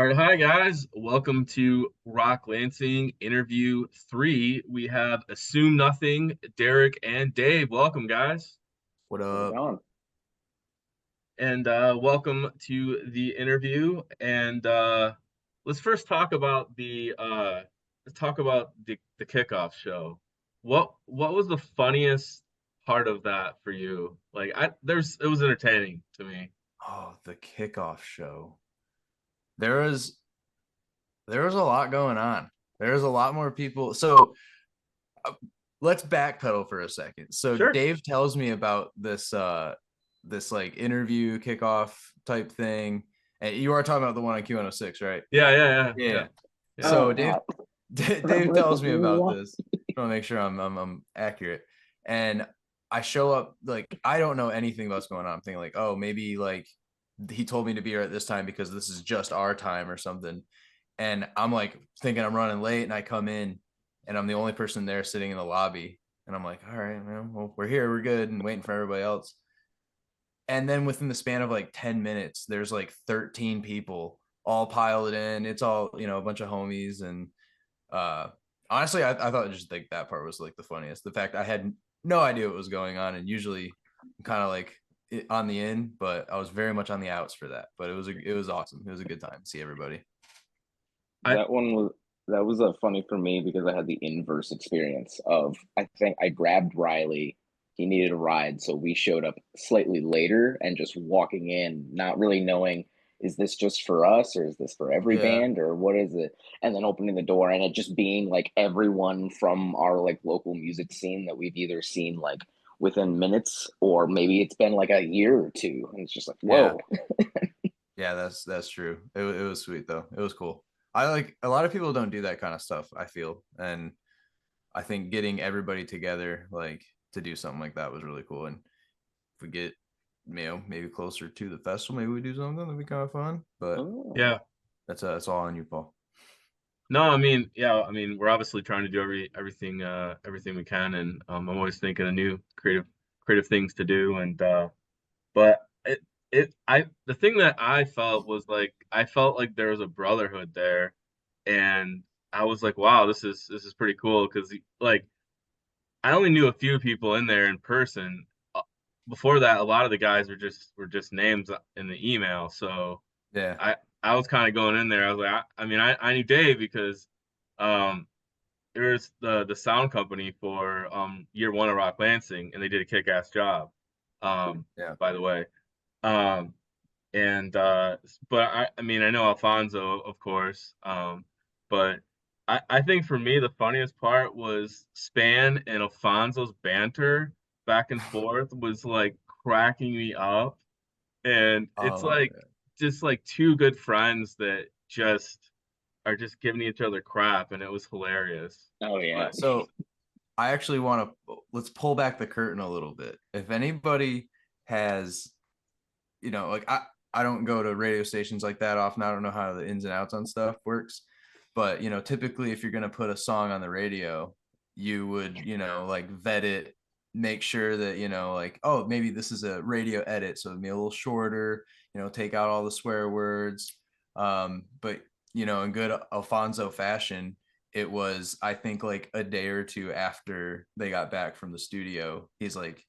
All right, hi guys. Welcome to Rock Lansing interview 3. We have Assume Nothing, Derek and Dave. Welcome, guys. What How's it up? going? And welcome to the interview. And let's first talk about the kickoff show. What was the funniest part of that for you? Like it was entertaining to me. Oh, the kickoff show. There was there was a lot going on. There was a lot more people. So uh, let's backpedal for a second. So Sure. Dave tells me about this like interview kickoff type thing. And you are talking about the one on Q106, right? Yeah, yeah, yeah, yeah. Yeah. Yeah. Oh, So God. I'm Dave like, tells me about what? this. I want to make sure I'm accurate. And I show up like I don't know anything about what's going on. I'm thinking like, oh, maybe like he told me to be here at this time because this is just our time or something. And I'm like thinking I'm running late, and I come in, and I'm the only person there sitting in the lobby. And I'm like, all right, man, well, we're here, we're good, and waiting for everybody else. And then within the span of like 10 minutes, there's like 13 people all piled in. It's all, a bunch of homies. And uh honestly, I thought just like that part was like the funniest. The fact I had no idea what was going on, and usually I'm kind of like on the in, but I was very much on the outs for that. But it was awesome. It was a good time to see everybody. I That one was that was funny for me because I had the inverse experience of I think I grabbed Riley. He needed a ride, so we showed up slightly later and just walking in, not really knowing is this just for us or is this for every Yeah. band or what is it? And then opening the door and it just being like everyone from our like local music scene that we've either seen like within minutes or maybe it's been like a year or two. And it's just like, Yeah. whoa. Yeah, that's true. It was sweet though. It was cool. I like a lot of people don't do that kind of stuff, I feel. And I think getting everybody together like to do something like that was really cool. And if we get maybe closer to the festival, maybe we do something that'd be kind of fun. But Oh. yeah. that's all on you, Paul. No, I mean, yeah, I mean, we're obviously trying to do everything we can, and I'm always thinking of new creative things to do, and but the thing that I felt was like I felt like there was a brotherhood there, and I was like, wow, this is pretty cool because like I only knew a few people in there in person. Uh, Before that, a lot of the guys were just names in the email, so. Yeah. I was kind of going in there. I was like, I mean, I knew Dave because um, there was the sound company for year one of Rock Lansing, and they did a kick-ass job. Yeah. By the way, um, and but I mean, I know Alfonso, of course, but I think for me the funniest part was Span and Alfonso's banter back and forth was like cracking me up, and it's Oh, like just like two good friends that just are just giving each other crap, and it was hilarious. Oh yeah. But so I actually want to let's pull back the curtain a little bit. If anybody has, like I don't go to radio stations like that often. I don't know how the ins and outs on stuff works, but typically if you're gonna put a song on the radio, you would like vet it, make sure that like, oh, maybe this is a radio edit, so it'd be a little shorter. Take out all the swear words. But in good Alfonso fashion, it was, I think, like a day or two after they got back from the studio, he's like,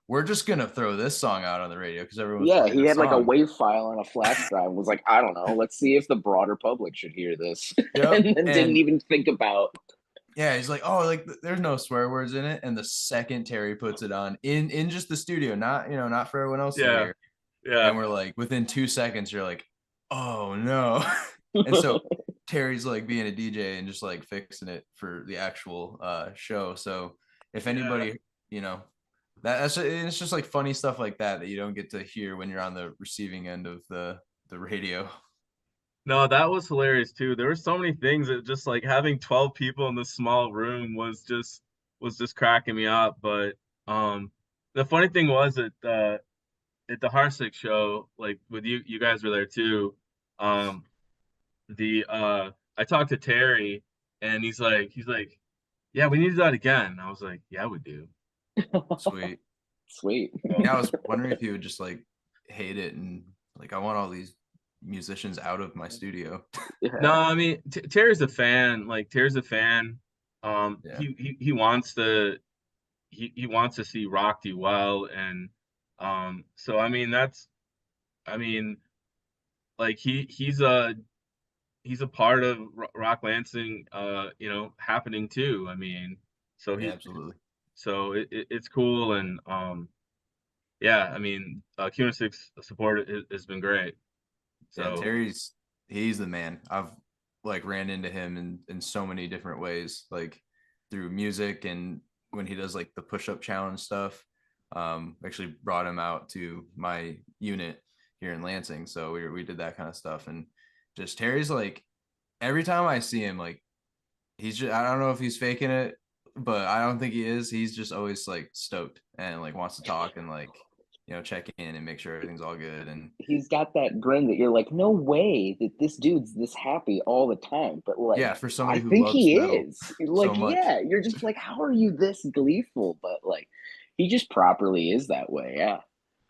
we're just gonna throw this song out on the radio because everyone's Yeah, playing he this had like a song. wave file on a flash drive and was like, I don't know, let's see if the broader public should hear this. Yep. And then didn't And even think about yeah, he's like, oh, like there's no swear words in it. And the second Terry puts it on in just the studio, not for everyone else to yeah, hear. yeah, And we're like, within 2 seconds, you're like, oh no. And so Terry's like being a DJ and just like fixing it for the actual show. So if yeah. anybody, you know, that's it's just like funny stuff like that you don't get to hear when you're on the receiving end of the radio. No, that was hilarious too. There were so many things that just like having 12 people in this small room was just cracking me up. But the funny thing was at the Harsick show, like with you guys were there too. Um, the I talked to Terry, and he's like, yeah, we need to do that again. I was like, yeah, we do. Sweet. sweet. Yeah, I So was wondering if you would just like hate it and like I want all these musicians out of my studio. No, Yeah. I mean Terry's a fan. Like Terry's a fan. Yeah, He wants to he wants to see Rock do well, and so I mean that's I mean like he's a part of Rock Lansing, you know, happening too. I mean, so yeah, he absolutely. so it's cool, and yeah, I mean Q6 support has been great. Yeah, So he's the man. I've like ran into him in so many different ways, like through music and when he does like the push-up challenge stuff. Actually brought him out to my unit here in Lansing. So we did that kind of stuff. And just Terry's like every time I see him, like he's just I don't know if he's faking it, but I don't think he is. He's just always like stoked and like wants to talk and like, check in and make sure everything's all good. And He's got that grin that you're like, no way that this dude's this happy all the time. But like, yeah, for I somebody who think loves he metal is. Like, so much. yeah, you're just like, how are you this gleeful? But like, he just properly is that way. Yeah,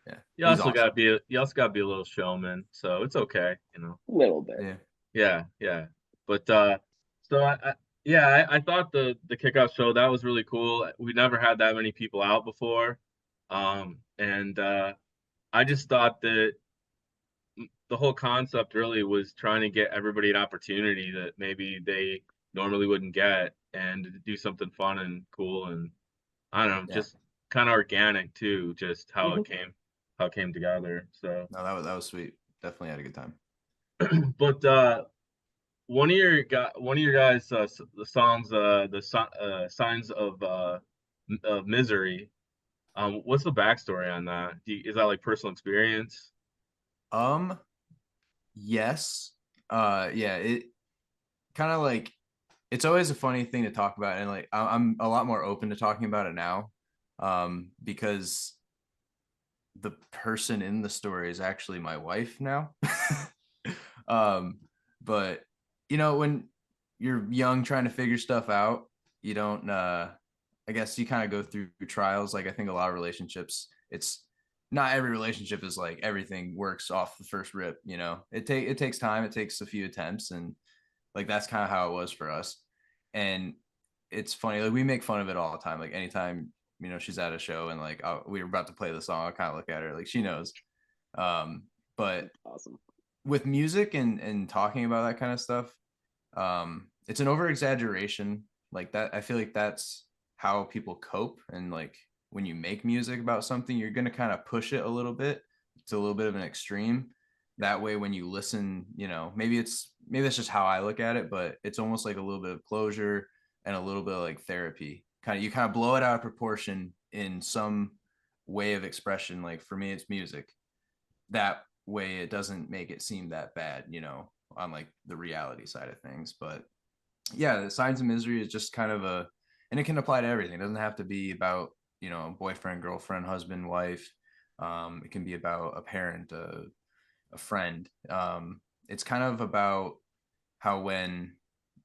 Yeah, he's awesome. you also gotta be a little showman, so it's okay, you know. a little bit. Yeah. Yeah, yeah. But so yeah, I thought the kickoff show that was really cool. We never had that many people out before. And I just thought that the whole concept really was trying to get everybody an opportunity that maybe they normally wouldn't get, and to do something fun and cool, and I don't know, Yeah. just kind of organic too, just Mhm. how it came together. So No, that was sweet. Definitely had a good time. but one of your guys the songs signs of misery. What's the backstory on that? Is that like personal experience? Um, yes. Yeah, it kind of like it's always a funny thing to talk about, and like I'm a lot more open to talking about it now, because the person in the story is actually my wife now. um, but when you're young trying to figure stuff out, you don't I guess you kind of go through trials. Like I think a lot of relationships, it's not every relationship is like everything works off the first rip, it takes time, it takes a few attempts, and like that's kind of how it was for us. And it's funny, like we make fun of it all the time. Like anytime she's at a show and like we were about to play the song, I kind of look at her like she knows. But Awesome. with music and talking about that kind of stuff, it's an over exaggeration like that. I feel like that's how people cope. And like when you make music about something, you're going to kind of push it a little bit to a little bit of an extreme. That way when you listen, maybe that's just how I look at it, but it's almost like a little bit of closure and a little bit of like therapy. You kind of blow it out of proportion in some way of expression. Like for me it's music. That way it doesn't make it seem that bad, on like the reality side of things. But yeah, the signs of misery is just kind of and it can apply to everything. It doesn't have to be about, boyfriend, girlfriend, husband, wife. It can be about a parent, a friend. It's kind of about how when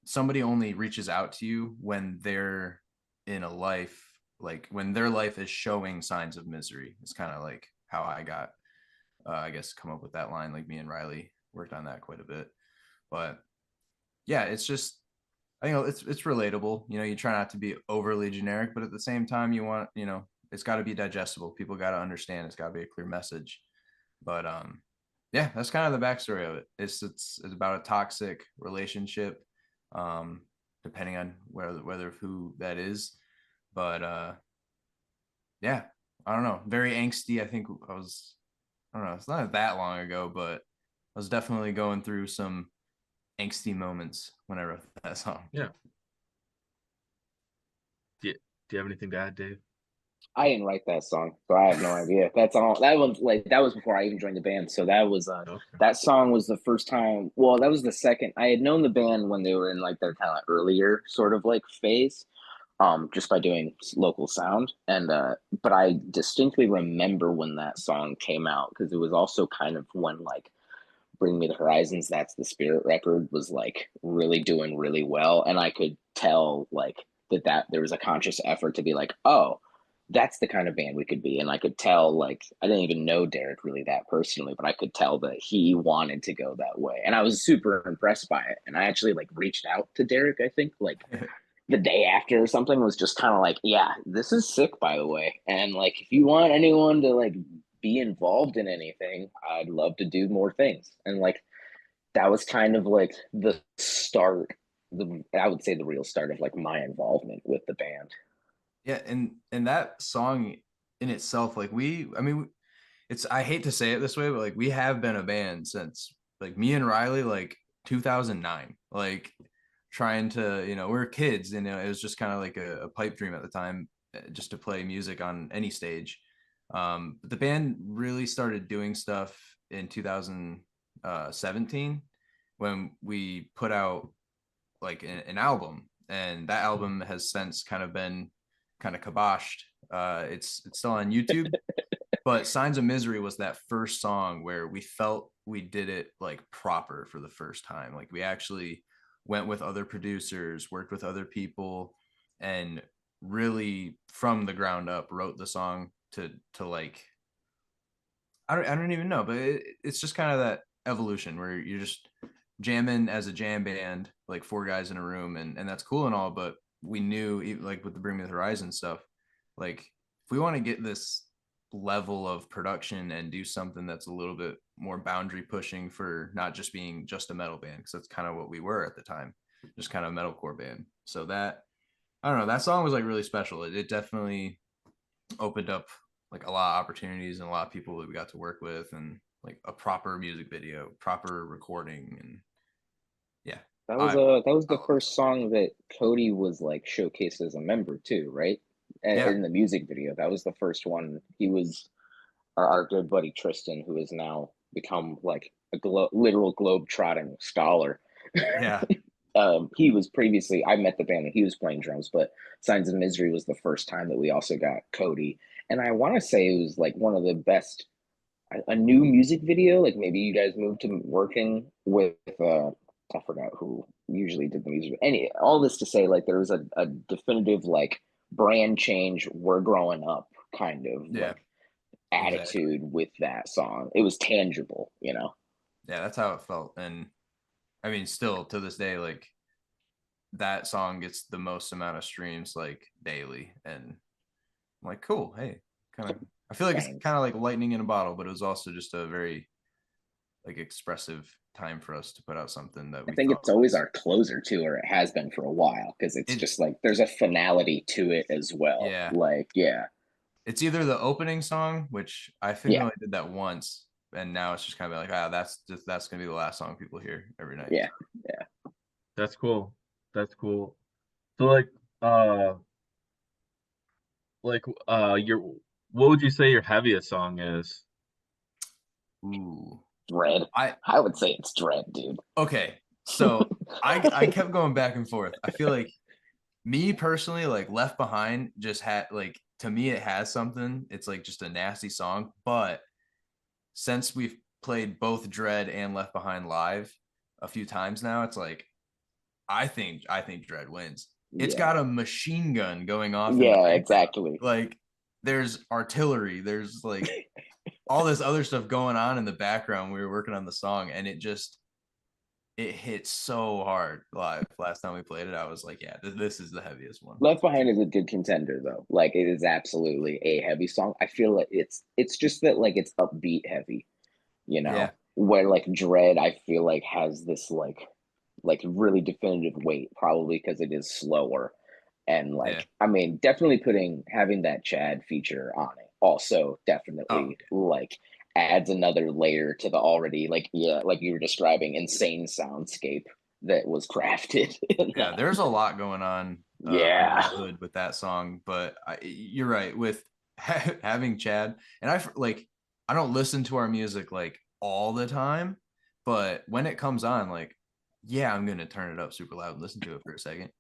somebody only reaches out to you when they're in a life, like when their life is showing signs of misery. It's kind of like how I got, I guess, come up with that line. Like me and Riley worked on that quite a bit. But yeah, it's just, I think it's relatable. You try not to be overly generic, but at the same time, you want, it's got to be digestible. People got to understand. It's got to be a clear message. But yeah, that's kind of the backstory of it. It's about a toxic relationship, depending on whether who that is. But yeah, I don't know. Very angsty. I don't know. It's not that long ago, but I was definitely going through some angsty moments when I wrote that song. Yeah. Do you have anything to add, Dave? I didn't write that song, so I have no idea. That's all. That was before I even joined the band. So that was Okay. that song was the first time. Well, that was the second. I had known the band when they were in like their kind of earlier sort of like phase, just by doing local sound. And but I distinctly remember when that song came out because it was also kind of when like Bring Me the Horizons, That's the Spirit record was like really doing really well, and I could tell like that there was a conscious effort to be like, oh, that's the kind of band we could be. And I could tell, like, I didn't even know Derek really that personally, but I could tell that he wanted to go that way. And I was super impressed by it. And I actually like reached out to Derek, I think, like the day after or something, was just kind of like, yeah, this is sick, by the way. And like, if you want anyone to like be involved in anything, I'd love to do more things. And like, that was kind of like the start, I would say the real start of like my involvement with the band. Yeah, and that song in itself, like I mean, it's I hate to say it this way, but like we have been a band since like me and Riley, like 2009, like trying to, we were kids, and it was just kind of like a pipe dream at the time, just to play music on any stage. But the band really started doing stuff in 2017 when we put out like an album, and that album has since kind of been kind of kiboshed. It's still on YouTube, but Signs of Misery was that first song where we felt we did it like proper for the first time. Like we actually went with other producers, worked with other people, and really from the ground up wrote the song to like I don't even know, but it's just kind of that evolution where you're just jamming as a jam band, like four guys in a room, and that's cool and all, but we knew, like with the Bring Me the Horizon stuff, like if we want to get this level of production and do something that's a little bit more boundary pushing for not just being just a metal band, because that's kind of what we were at the time, just kind of a metalcore band. So that, I don't know, that song was like really special. It definitely opened up like a lot of opportunities and a lot of people that we got to work with, and like a proper music video, proper recording, and yeah. That was the first song that Cody was like showcased as a member too, right? Yeah, In the music video, that was the first one. He was our good buddy Tristan, who has now become like a literal globe trotting scholar. yeah, He was previously, I met the band and he was playing drums, but Signs of Misery was the first time that we also got Cody. And I want to say it was like one of the best, a new music video. Like maybe you guys moved to working with, I forgot who usually did the music. Any, all this to say, like there was a definitive like brand change. We're growing up kind of yeah, like exactly. attitude with that song. It was tangible, you know? Yeah, that's how it felt. And I mean, still to this day, like that song gets the most amount of streams like daily. And I'm like, cool, hey, kind of, I feel like it's Thanks. kind of like lightning in a bottle, but it was also just a very like expressive time for us to put out something that I we think thought it's always was our closer too, or it has been for a while, because it's it. just like there's a finality to it as well. Yeah, Like, yeah, it's either the opening song, which I think we yeah, only did that once, and now it's just kind of like, that's gonna be the last song people hear every night. yeah, yeah. That's cool. That's cool. So uh your what would you say your heaviest song is? Ooh, Dread. I I would say it's Dread, dude. okay. So I kept going back and forth. I feel like me personally, like Left Behind just had like, to me it has something. It's like just a nasty song, but since we've played both Dread and Left Behind live a few times now, it's like I think Dread wins. It's Yeah, got a machine gun going off in the yeah, background. exactly. Like there's artillery, there's like all this other stuff going on in the background. We were working on the song, and it hit so hard live. Last time we played it, I was like, yeah, this is the heaviest one. Left Behind is a good contender though. Like it is absolutely a heavy song. I feel like it's just that like it's upbeat heavy, you Yeah, know, where like Dread I feel like has this like really definitive weight, probably because it is slower. And yeah. like, I mean, definitely putting having that Chad feature on it also Oh, definitely like adds another layer to the already like, yeah, like you were describing, insane soundscape that was crafted in yeah. that. There's a lot going on under Yeah. the hood with that song, but you're right with having Chad, and I don't listen to our music like all the time, but when it comes on, like yeah, I'm gonna turn it up super loud and listen to it for a second.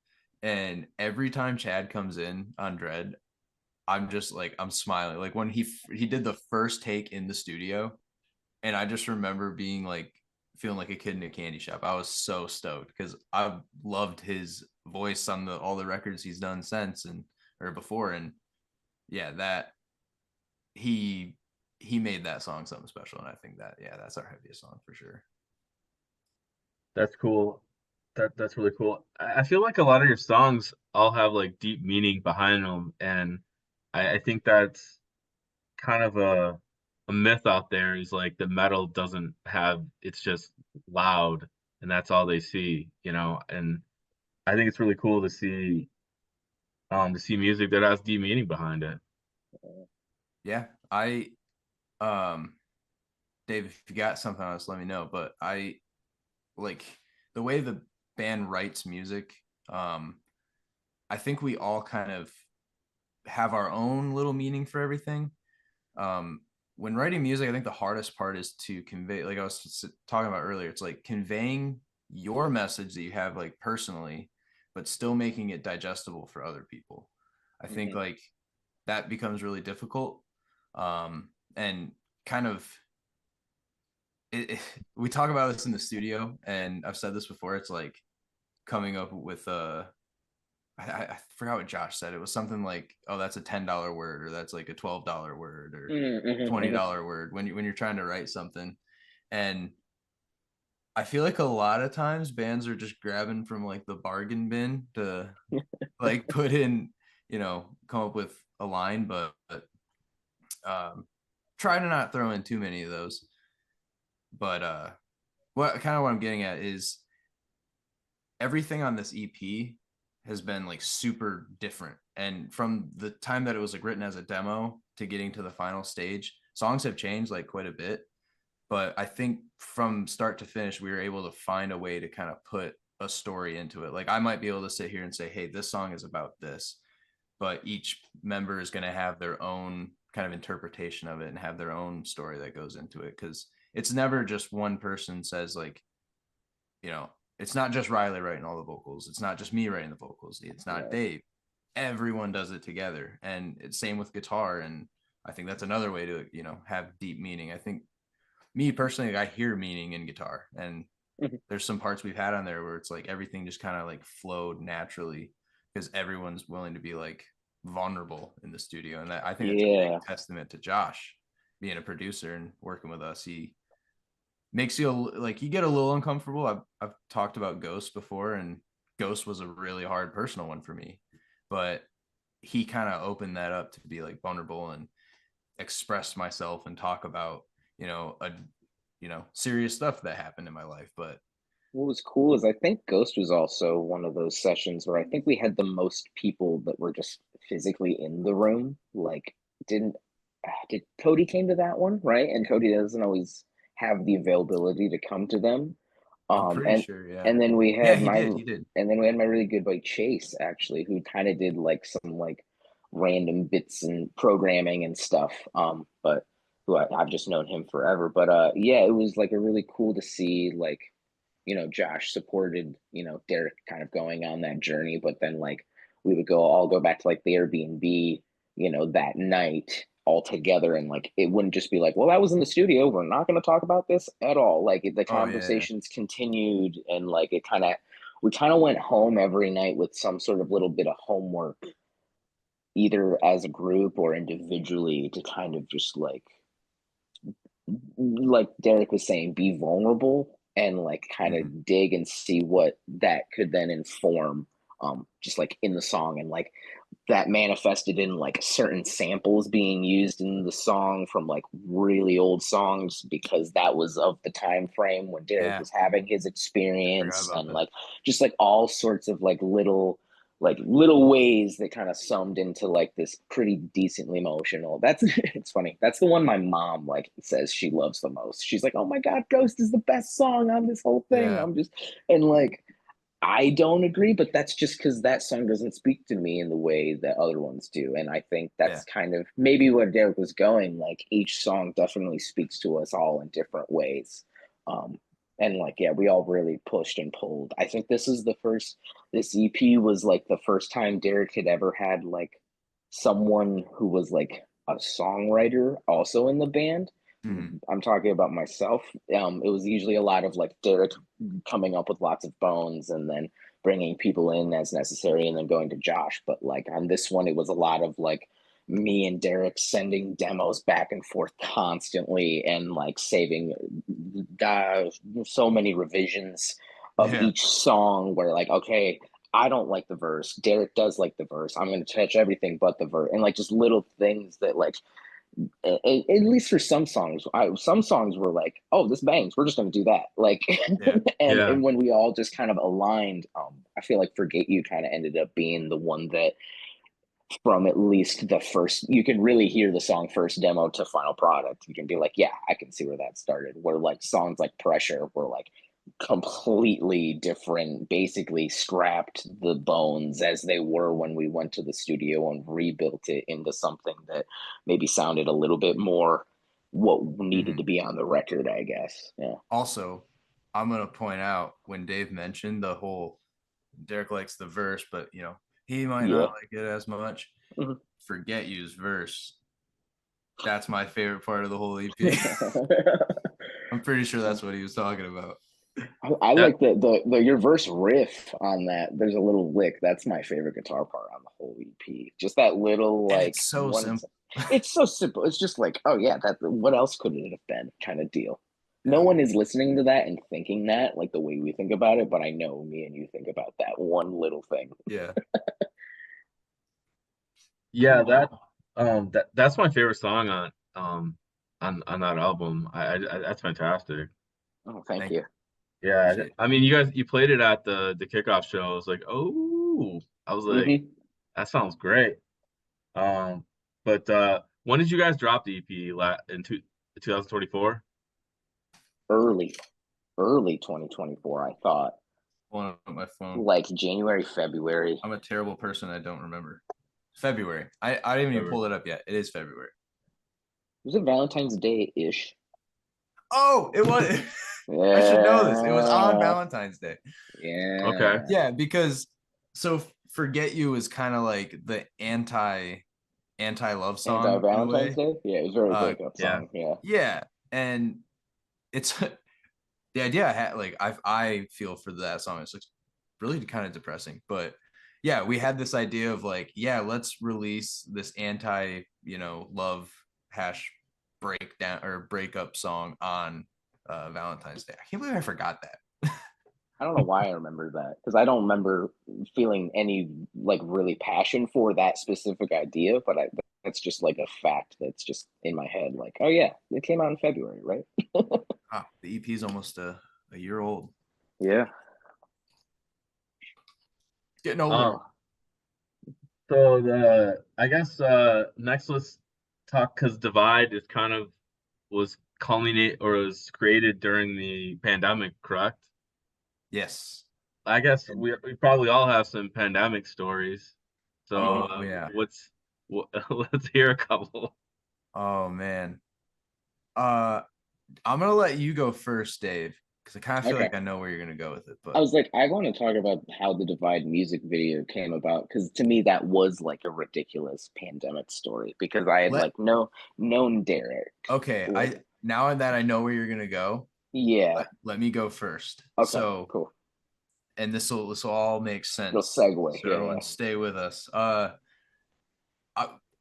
And every time Chad comes in on Dread, I'm just like I'm smiling. Like when he did the first take in the studio, and I just remember being like feeling like a kid in a candy shop. I was so stoked because I've loved his voice on the all the records he's done since and or before, and yeah, that he made that song something special, and I think that that's our heaviest song for sure. That's cool. That's really cool. I feel like a lot of your songs all have like deep meaning behind them, and I think that's kind of a myth out there is like the metal doesn't have, it's just loud and that's all they see, you know. And I think it's really cool to see music that has deep meaning behind it. Yeah, I um Dave, if you got something else, let me know. But I like the way the band writes music. I think we all kind of have our own little meaning for everything. Um, when writing music, I think the hardest part is to convey, like I was talking about earlier, it's like conveying your message that you have like personally, but still making it digestible for other people. I think Mhm. like that becomes really difficult. And kind of we talk about this in the studio, and I've said this before. It's like coming up with I forgot what Josh said. It was something like, "Oh, that's a $10 word," or "That's like a $12 word," or Mhm, mhm. $20 word when you're trying to write something. And I feel like a lot of times bands are just grabbing from like the bargain bin to like put in, come up with a line, but um, try to not throw in too many of those. But what I'm getting at is everything on this EP has been like super different. And from the time that it was like written as a demo to getting to the final stage, songs have changed like quite a bit. But I think from start to finish, we were able to find a way to kind of put a story into it. Like I might be able to sit here and say, hey, this song is about this, but each member is going to have their own kind of interpretation of it and have their own story that goes into it. Cause it's never just one person says like, you know, it's not just Riley writing all the vocals. It's not just me writing the vocals. It's not Right. Dave. Everyone does it together. And it's same with guitar. And I think that's another way to, have deep meaning. I think me personally, like, I hear meaning in guitar. And Mhm. there's some parts we've had on there where it's like everything just kind of like flowed naturally because everyone's willing to be like vulnerable in the studio. And that I think that's a big Yeah. testament to Josh being a producer and working with us. He makes you like you get a little uncomfortable. I've talked about Ghost before, and Ghost was a really hard personal one for me, but he kind of opened that up to be like vulnerable and express myself and talk about a serious stuff that happened in my life. But What was cool is I think Ghost was also one of those sessions where I think we had the most people that were just physically in the room. Like, didn't did Cody came to that one, right? And Cody doesn't always have the availability to come to them. I'm Um, pretty and sure, yeah, and then we yeah, had he my did, he did. and then we had my really good buddy Chase actually, who kind of did like some like random bits and programming and stuff. But who I've just known him forever. But yeah, it was like a really cool to see like Josh supported, Derek kind of going on that journey, but then like we would all go back to like the Airbnb, that night all together and like it wouldn't just be like, well, that was in the studio. We're not going to talk about this at all. Like the Oh yeah, conversations continued and like we kind of went home every night with some sort of little bit of homework, either as a group or individually to kind of just like Derek was saying, be vulnerable and like kind mm-hmm. of dig and see what that could then inform just like in the song and like that manifested in like certain samples being used in the song from like really old songs because that was of the time frame when Derek Yeah, was having his I forgot experience about and that. like just like all sorts of like little ways that kind of summed into like this pretty decently emotional. That's it's funny. That's the one my mom like says she loves the most. She's like, "Oh my god, Ghost is the best song on this whole thing." Yeah, I'm just and like I don't agree, but that's just because that song doesn't speak to me in the way that other ones do. And I think yeah, that's kind of maybe where Derek was going. Like each song definitely speaks to us all in different ways. Um, and like, yeah, we all really pushed and pulled. I think this EP was like the first time Derek had ever had like someone who was like a songwriter also in the band. mm-hmm. I'm talking about myself. It was usually a lot of like Derek coming up with lots of bones and then bringing people in as necessary and then going to Josh. But like on this one, it was a lot of like me and Derek sending demos back and forth constantly and like saving so many revisions of Yeah. each song where like, okay, I don't like the verse. Derek does like the verse. I'm going to touch everything but the verse. And like just little things that like, at least for some songs were like, oh, this bangs. We're just going to do that. Like, Yeah. Yeah. and when we all just kind of aligned, I feel like Forget You kind of ended up being the one that from at least the first, you can really hear the song first demo to final product. You can be like, yeah, I can see where that started. Where like songs like Pressure were like completely different, basically scrapped the bones as they were when we went to the studio and rebuilt it into something that maybe sounded a little bit more what needed Mhm. to be on the record, I guess. Yeah. Also, I'm gonna point out when Dave mentioned the whole Derek likes the verse, but he might Yeah. not like it as much. Mhm. Forget You's verse. That's my favorite part of the whole EP. I'm pretty sure that's what he was talking about. I That like the your verse riff on that. There's a little lick. That's my favorite guitar part on the whole EP. Just that little And like it's so one. simple. It's so simple. It's just like, oh yeah, that what else could it have been kind of deal. No Yeah. one is listening to that and thinking that like the way we think about it, but I know me and you think about that one little thing. Yeah. yeah, that's my favorite song on that album. That's fantastic. Oh, thank Thank you. you. Yeah, Appreciate it. I mean, you played it at the kickoff show. I was like, oh, I was like, Hmm. that sounds great. Um, but when did you guys drop the EP in 2024? Early, early 2024. I thought Pulling up my phone. like January, February. I'm a terrible person. I don't remember. February. I didn't even Whatever. pull it up yet. It is February. Was it Valentine's Day ish? Oh, it was. I should know this. It was on Yeah, Valentine's Day. Okay. yeah. Yeah, because so Forget You is kind of like the anti love Anti song in a Valentine's way. Day? Yeah, it was a very Uh breakup Yeah. song. Yeah. yeah, and it's the idea I had, like I feel for that song is like really kind of depressing, but yeah, we had this idea of like, yeah, let's release this anti love hash breakdown or breakup song on Valentine's Day. I can't believe I forgot that. I don't know why I remember that because I don't remember feeling any like really passion for that specific idea, but that's just like a fact that's just in my head. Like, oh yeah, it came out in February, right? The EP is almost a year old. Yeah. Getting older. Um, so I guess next let's talk because Divide is kind of was culminate or was created during the pandemic, correct? Yes. I guess And we probably all have some pandemic stories. So oh yeah. let's hear a couple. Oh man. Uh I'm gonna let you go first, Dave, because I kind of feel Okay. like I know where you're gonna go with it. I But was like, I want to talk about how the Divide music video came about because to me that was like a ridiculous pandemic story because I had let like known Derek. okay, Like, I now that I know where you're gonna go, yeah. let me go first. Okay. So, Cool. and this will all make Little sense. segue. So Yeah. everyone Yeah. stay with us. I,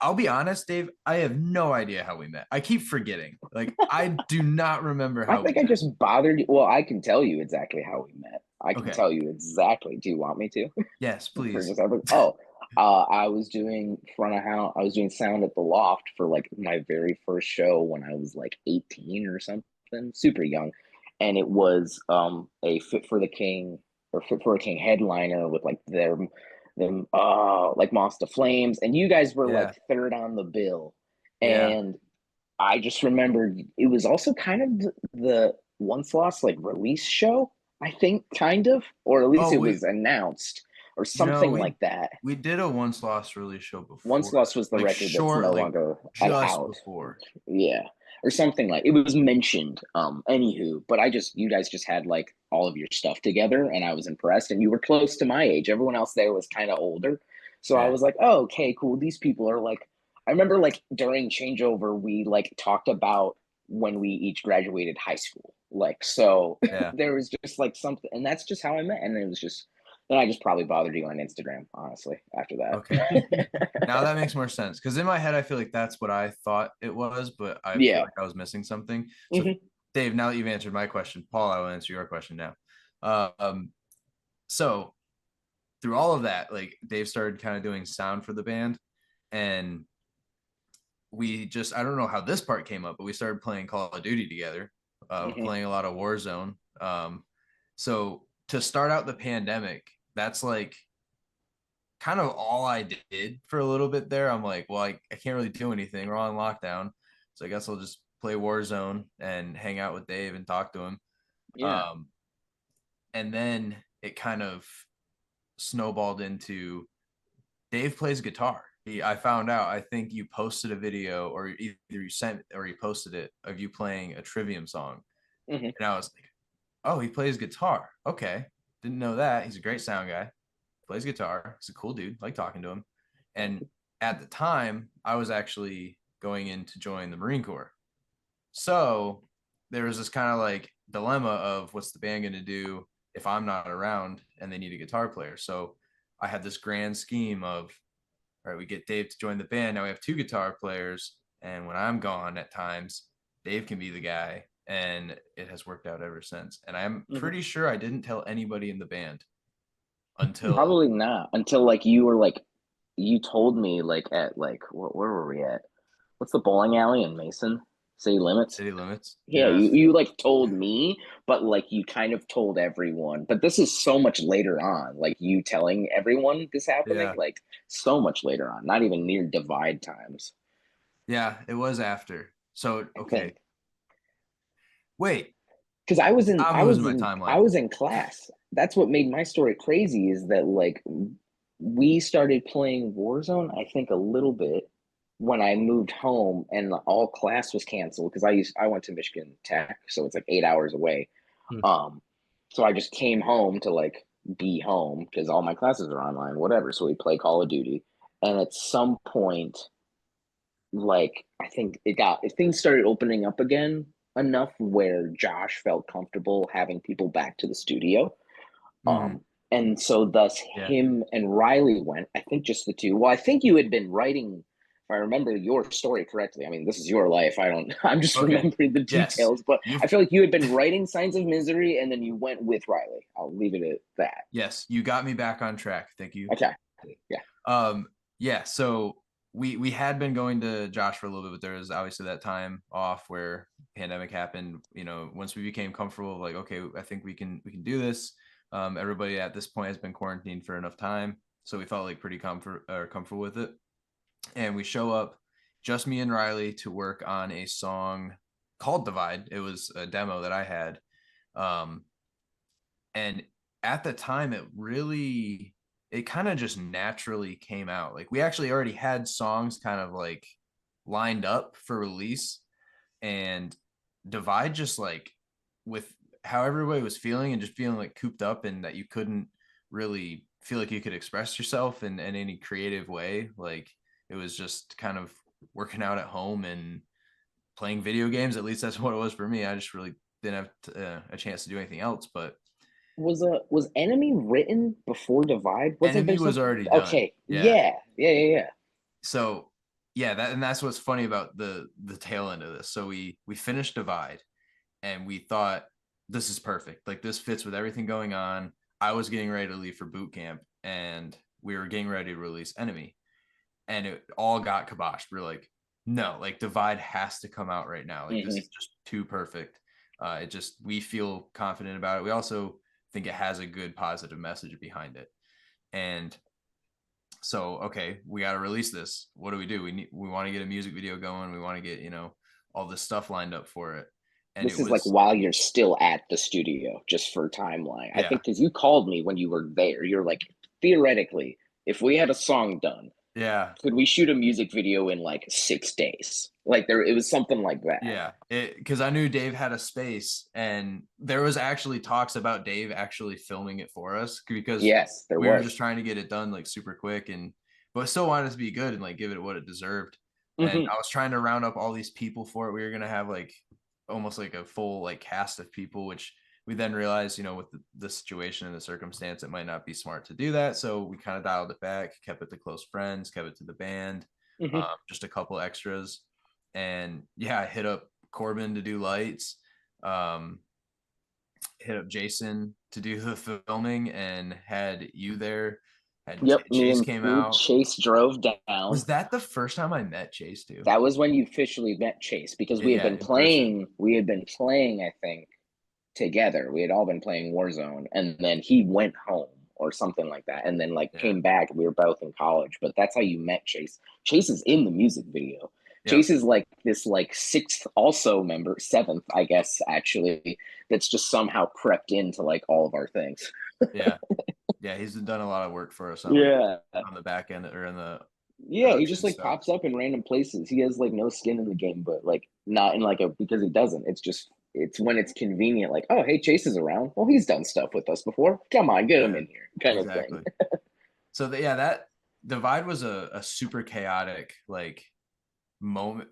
I'll be honest, Dave. I have no idea how we met. I keep forgetting. Like I do not remember I how we think I met. just bothered you. Well, I can tell you exactly how we met. I can Okay. tell you exactly. Do you want me to? Yes, For please. just I was doing front of house. I was doing sound at the Loft for like my very first show when I was like 18 or something, super young, and it was a Fit for the King or Fit for a King headliner with like them like Moss to Flames, and you guys were Yeah. like third on the bill, Yeah. and I just remembered it was also kind of the Once Lost like release show, I think, kind of, or at least Oh, it was announced or no, something like that. we did a Once Lost release show Once before Lost that. was the Like record that's short, no like longer just out. before. Yeah. Or something like it was mentioned. Anywho, but you guys just had like all of your stuff together and I was impressed. And you were close to my age. Everyone else there was kind of older. So I Yeah. was like, oh, okay, cool. These people are like I remember like during changeover, we like talked about when we each graduated high school. Like so Yeah. there was just like something and that's just how I met. And it was just Then I just probably bothered you on Instagram, honestly, after Okay. that. Now that makes more sense because in my head I feel like that's what I thought it was, but I feel Yeah. like I was missing something. So Hmm. Dave, now that you've answered my question, Paul, I will answer your question now. So through all of that, like Dave started kind of doing sound for the band, and we just I don't know how this part came up, but we started playing Call of Duty together, Hmm. playing a lot of Warzone. So to start out the pandemic, that's like kind of all I did for a little bit there. I'm like, well, I can't really do anything. We're on lockdown. So I guess I'll just play Warzone and hang out with Dave and talk to him. Yeah. Um, and then it kind of snowballed into Dave plays guitar. I found out, I think you posted a video or either you sent or you posted it of you playing a Trivium song. Hmm. And I was like, oh, he plays guitar. Okay. Didn't know that. He's a great sound guy. Plays guitar. He's a cool dude. Like talking to him. And at the time, I was actually going in to join the Marine Corps. So there was this kind of like dilemma of what's the band going to do if I'm not around and they need a guitar player. So I had this grand scheme of, all right, we get Dave to join the band. Now we have two guitar players. And when I'm gone at times, Dave can be the guy. And it has worked out ever since. And I'm Hmm. pretty sure I didn't tell anybody in the band until Probably not until like you were like you told me like at like where were we at? What's the bowling alley in Mason? City Limits? City Limits. Yeah, Yeah. you like told me, but like you kind of told everyone. But this is so much later on, like you telling everyone this happening, Yeah. like so much later on, not even near divide times. Yeah. It was after. So, I okay. think Wait, because I was in I'm I losing was my in I timeline. was in class. That's what made my story crazy is that like we started playing Warzone, I think a little bit when I moved home and all class was canceled because I went to Michigan Tech, so it's like 8 hours away. Hmm. Um, so I just came home to like be home because all my classes are online, whatever. So we play Call of Duty. And at some point, like I think things started opening up again enough where Josh felt comfortable having people back to the studio. Mm-hmm. Um, and so thus Yeah. him and Riley went, I think just the two. Well, I think you had been writing, if I remember your story correctly. I mean, this is your life. I'm just Okay. remembering the Yes. details, but You I feel like you had been writing Signs of Misery and then you went with Riley. I'll leave it at that. yes, you got me back on track. Thank you. Okay. Yeah. Um, yeah, so we had been going to Josh for a little bit, but there was obviously that time off where pandemic happened. You know, once we became comfortable, like, okay, I think we can do this. Everybody at this point has been quarantined for enough time, so we felt like pretty comfortable with it. And we show up, just me and Riley, to work on a song called Divide. It was a demo that I had. Um, and at the time it kind of just naturally came out. Like we actually already had songs kind of like lined up for release, and Divide just like with how everybody was feeling and just feeling like cooped up and that you couldn't really feel like you could express yourself in any creative way. Like it was just kind of working out at home and playing video games. At least that's what it was for me. I just really didn't have a chance to do anything else. But Was Enemy written before Divide? Wasn't there Enemy was some? already done. Okay. Yeah. Yeah. So yeah, that's what's funny about the tail end of this. So we finished Divide and we thought this is perfect. Like this fits with everything going on. I was getting ready to leave for boot camp and we were getting ready to release Enemy. And it all got kiboshed. We're like, no, like Divide has to come out right now. Like this Hmm. is just too perfect. We feel confident about it. We also think it has a good positive message behind it. And so, okay, we got to release this. What do? We want to get a music video going. We want to get, all this stuff lined up for it. And it This is like was, while you're still at the studio, just for timeline. I yeah, think because you called me when you were there. You're like, theoretically, if we had a song done, yeah, could we shoot a music video in like 6 days? Like it was something like that. yeah. Because I knew Dave had a space and there was actually talks about Dave actually filming it for us because Yes, there we were just was. trying to get it done like super quick but I still wanted it to be good and like give it what it deserved. And Hmm. I was trying to round up all these people for it. We were going to have like almost like a full like cast of people, which we then realized, with the situation and the circumstance, it might not be smart to do that. So we kind of dialed it back, kept it to close friends, kept it to the band, just a couple extras. And yeah, I hit up Corbin to do lights, hit up Jason to do the filming, and had you there. Yep, me Chase and came Pooh, out. Chase drove down. Was that the first time I met Chase too? That was when you officially met Chase, because we had been playing. We had been playing, I think, together. We had all been playing Warzone, and then he went home or something like that, and then came back. We were both in college, but that's how you met Chase. Chase is in the music video. Yep. Chase is this sixth also member, seventh, I guess, actually, that's just somehow crept into all of our things. Yeah, he's done a lot of work for us on the back end or in the he just pops up in random places. He has no skin in the game, but not in because he doesn't. It's when it's convenient, oh, hey, Chase is around. Well, he's done stuff with us before. Come on, get him in here, kind of thing. So that Divide was a super chaotic moment.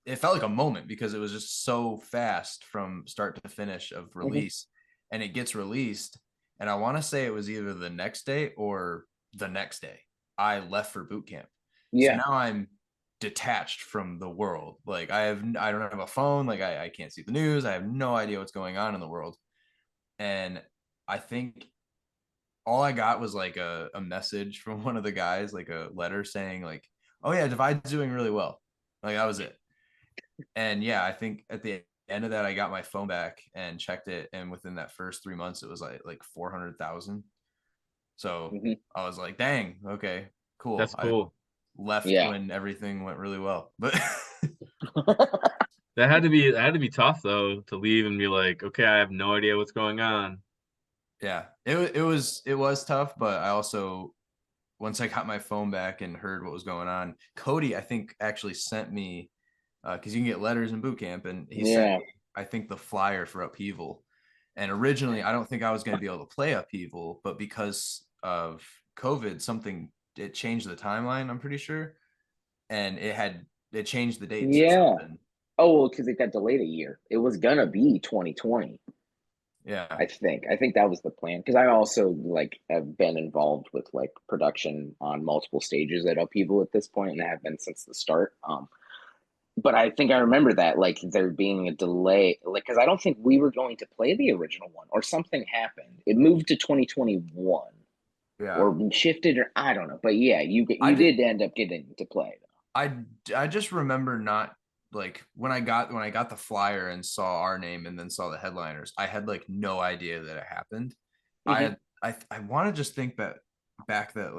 It felt like a moment because it was just so fast from start to finish of release, and it gets released. And I want to say it was either the next day or the next day I left for boot camp. Yeah. So now I'm detached from the world. I don't have a phone. I can't see the news. I have no idea what's going on in the world. And I think all I got was a message from one of the guys, a letter saying oh yeah, Divide's doing really well. That was it. And yeah, I think at the end of that, I got my phone back and checked it, and within that first 3 months, it was like 400,000. So I was like, "Dang, okay, cool." That's cool. I left when everything went really well, but that had to be tough though, to leave and be like, "Okay, I have no idea what's going on." Yeah, it was tough, but I also, once I got my phone back and heard what was going on, Cody, I think, actually sent me, because you can get letters in boot camp, and he sent me, I think, the flyer for Upheaval. And originally, I don't think I was going to be able to play Upheaval, but because of COVID, it changed the timeline, I'm pretty sure, and it changed the dates. Yeah. Oh, well, because it got delayed a year. It was gonna be 2020. Yeah, I think that was the plan, because I also have been involved with production on multiple stages at Upheaval at this point, and I have been since the start. But I think I remember that there being a delay, because I don't think we were going to play the original one, or something happened. It moved to 2021, or shifted, or I don't know. But yeah, you did end up getting to play though. I just remember not, when I got the flyer and saw our name and then saw the headliners, I had no idea that it happened. I want to just think back that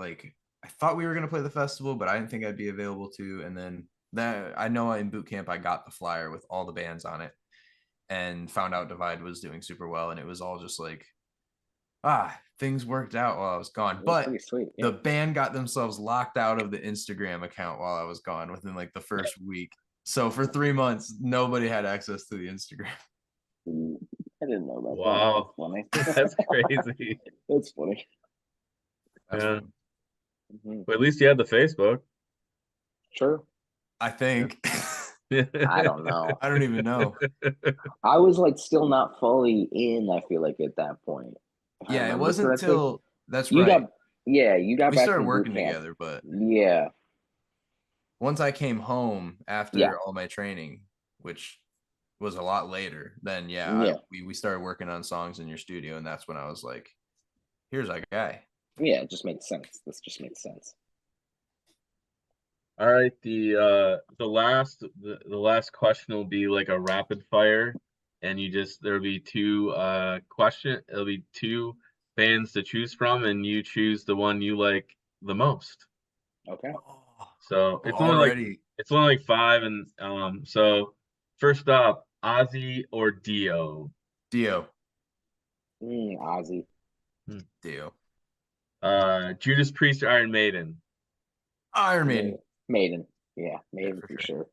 I thought we were going to play the festival, but I didn't think I'd be available to. And then that, I know in boot camp I got the flyer with all the bands on it and found out Divide was doing super well, and it was all just things worked out while I was gone. But sweet, the band got themselves locked out of the Instagram account while I was gone within the first week. So for 3 months, nobody had access to the Instagram. I didn't know that. Wow. That's funny. That's crazy. That's funny. Yeah. But at least you had the Facebook. Sure. I think. I don't know. I don't even know. I was still not fully in, I feel at that point. Yeah, it wasn't until that's you right. You got we back started from working boot camp. together, but yeah. Once I came home after all my training, which was a lot later, then we started working on songs in your studio, and that's when I was like, here's our guy. Yeah, it just makes sense. This just makes sense. All right, the last question will be a rapid fire, and there'll be two it'll be two bands to choose from, and you choose the one you like the most. Okay. So it's only 5, and so first up, Ozzy or Dio? Dio. Ozzy. Dio. Judas Priest or Iron Maiden? Iron Maiden. Maiden. Yeah, Maiden for sure.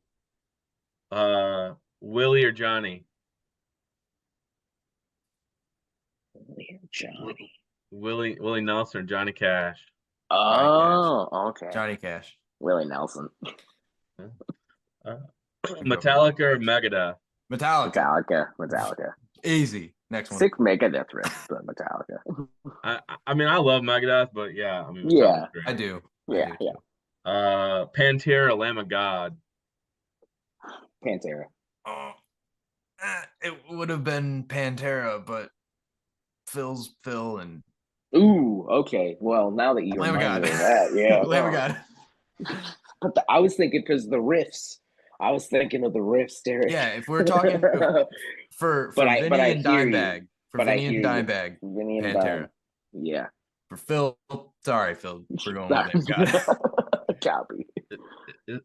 Willie or Johnny? Willie or Johnny? Willie Nelson or Johnny Cash? Oh, okay. Johnny Cash. Willie Nelson. Metallica or Megadeth? Metallica. Metallica. Easy. Next one. Sick Megadeth riff, but Metallica. I mean, I love Megadeth, but yeah, I mean, Metallica's Yeah, I great. do. I yeah, do yeah. too. Pantera, Lamb of God. Pantera. Oh, it would have been Pantera, but Phil's Phil and Ooh, okay. Well, now that you Lamb of remind God. me of that, yeah. Lamb of God. But I was thinking because the riffs. I was thinking of the riffs, Derek. Yeah, if we're talking for but Vinny I and hear you. Dimebag, for But I Vinny and hear you. Dimebag, Vinny and Dime. Pantera. Yeah. For Phil, sorry, Phil, we're going with Lamb of God. Copy.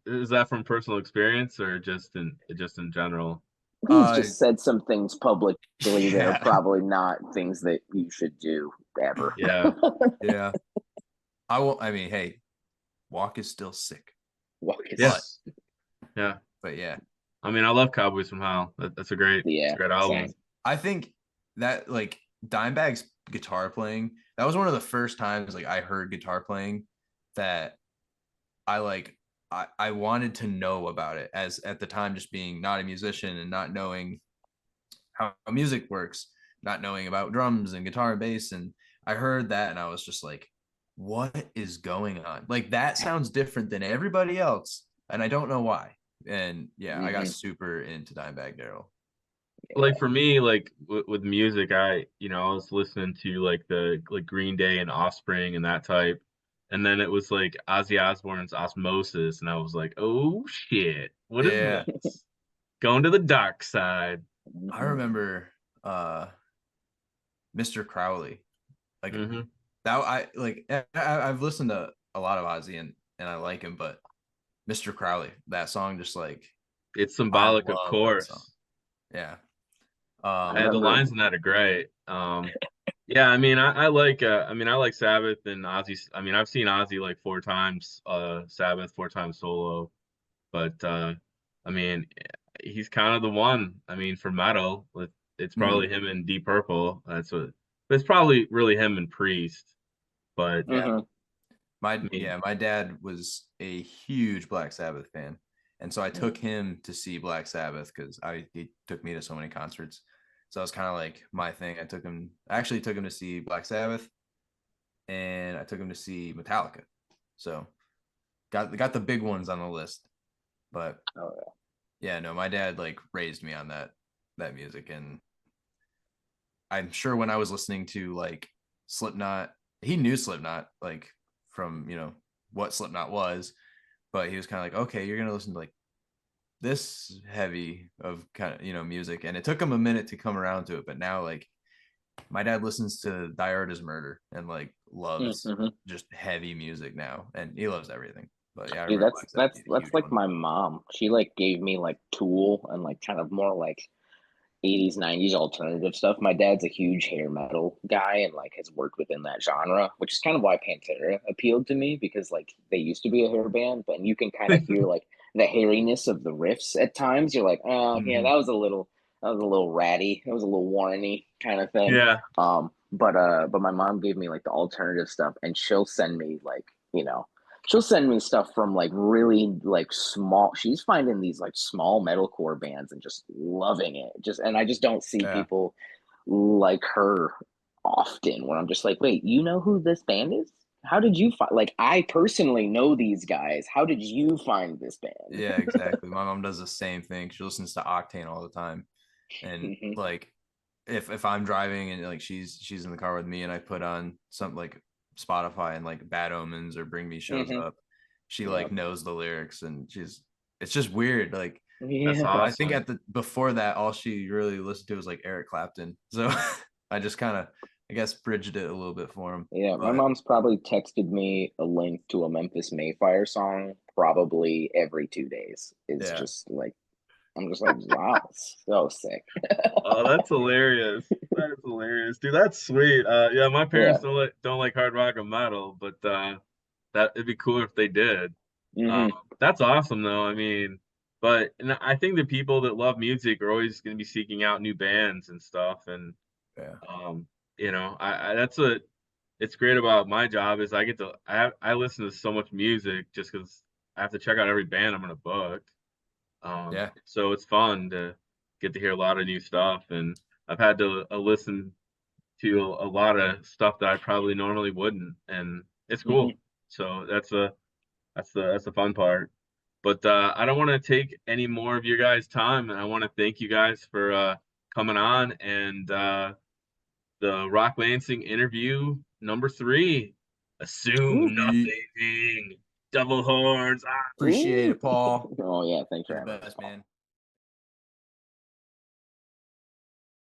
Is that from personal experience or just in general? He's just said some things publicly that are Yeah, probably not things that you should do ever. Yeah. yeah. I won't. I mean, hey, Walk is still sick, but Yes. Yeah. yeah, I mean, I love Cowboys from Hell. That's a great, it's Yeah, a great album. same. I think that like Dimebag's guitar playing, that was one of the first times like I heard guitar playing that I like I wanted to know about it, as at the time just being not a musician and not knowing how music works, not knowing about drums and guitar and bass. And I heard that and I was just like, what is going on? Like that sounds different than everybody else. And I don't know why. And yeah, I got Hmm. super into Dimebag Daryl. Like for me, like with music, I was listening to like the like Green Day and Offspring and that type. And then it was like Ozzy Osbourne's Osmosis, and I was like, oh shit, what is Yeah. this? Going to the dark side. I remember Mr. Crowley. Like Hmm. that I've listened to a lot of Ozzy and I like him, but Mr. Crowley, that song just like It's I symbolic, of love that song. course. Yeah. I The remember. lines in that are great. Yeah, I mean, I like Sabbath and Ozzy. I mean, I've seen Ozzy like 4 times, Sabbath 4 times solo, but I mean, he's kind of the one. I mean, for metal, it's Mhm. probably him and Deep Purple. It's probably really him and Priest, but Yeah. Hmm. I mean, My dad was a huge Black Sabbath fan. And so I took him to see Black Sabbath because he took me to so many concerts. So it was kind of like my thing. I actually took him to see Black Sabbath and I took him to see Metallica. So got the big ones on the list. But Oh, yeah, no, my dad like raised me on that music. And I'm sure when I was listening to like Slipknot, he knew Slipknot like from what Slipknot was, but he was kind of like, okay, you're gonna listen to like this heavy of kind of music, and it took him a minute to come around to it. But now like my dad listens to Die Hard Is Murder and like yeah. loves Hmm. just heavy music now, and he loves everything. But yeah, I Dude, remember that's Black Sabbath that's being a that's huge like one. my mom. She like gave me like Tool and like kind of more like 80s, 90s alternative stuff. My dad's a huge hair metal guy and like has worked within that genre, which is kind of why Pantera appealed to me because like they used to be a hair band, but you can kind of hear like the hairiness of the riffs at times. You're like, oh yeah, Mhm. that was a little ratty. That was a little Warreny kind of thing. yeah, But my mom gave me like the alternative stuff, and she'll send me stuff from like really like small. She's finding these like small metalcore bands and just loving it. And I just don't see Yeah, people like her often. Where I'm just like, wait, you know who this band is? How did you find? Like, I personally know these guys. How did you find this band? yeah, exactly. My mom does the same thing. She listens to Octane all the time, and Hmm. like if I'm driving and like she's in the car with me and I put on something like Spotify and like Bad Omens or Bring Me shows Hmm. up, she like Yep. knows the lyrics, and it's just weird. Like that's Yeah. I think awesome. at the before that, all she really listened to was like Eric Clapton. So I just kind of I guess bridged it a little bit for him. Yeah, my But mom's probably texted me a link to a Memphis Mayfire song probably every 2 days. It's yeah, just like I'm just like, wow, so sick. Oh, that's hilarious. That is hilarious, dude. That's sweet. Yeah, my Yeah. parents don't like hard rock or metal, but that it'd be cool if they did. Uh, Hmm. that's awesome, though. I mean, but and I think the people that love music are always going to be seeking out new bands and stuff. And yeah, um, that's what it's great about my job is I listen to so much music just because I have to check out every band I'm gonna book. yeah. So it's fun to get to hear a lot of new stuff. And I've had to listen to a lot of stuff that I probably normally wouldn't, and it's cool. So that's the fun part. But I don't want to take any more of your guys' time, and I want to thank you guys for coming on and the Rock Lansing interview number 3. Assume nothing. Double horns. Ah. Appreciate it, Paul. Oh yeah, thanks for You're the having us. best, man.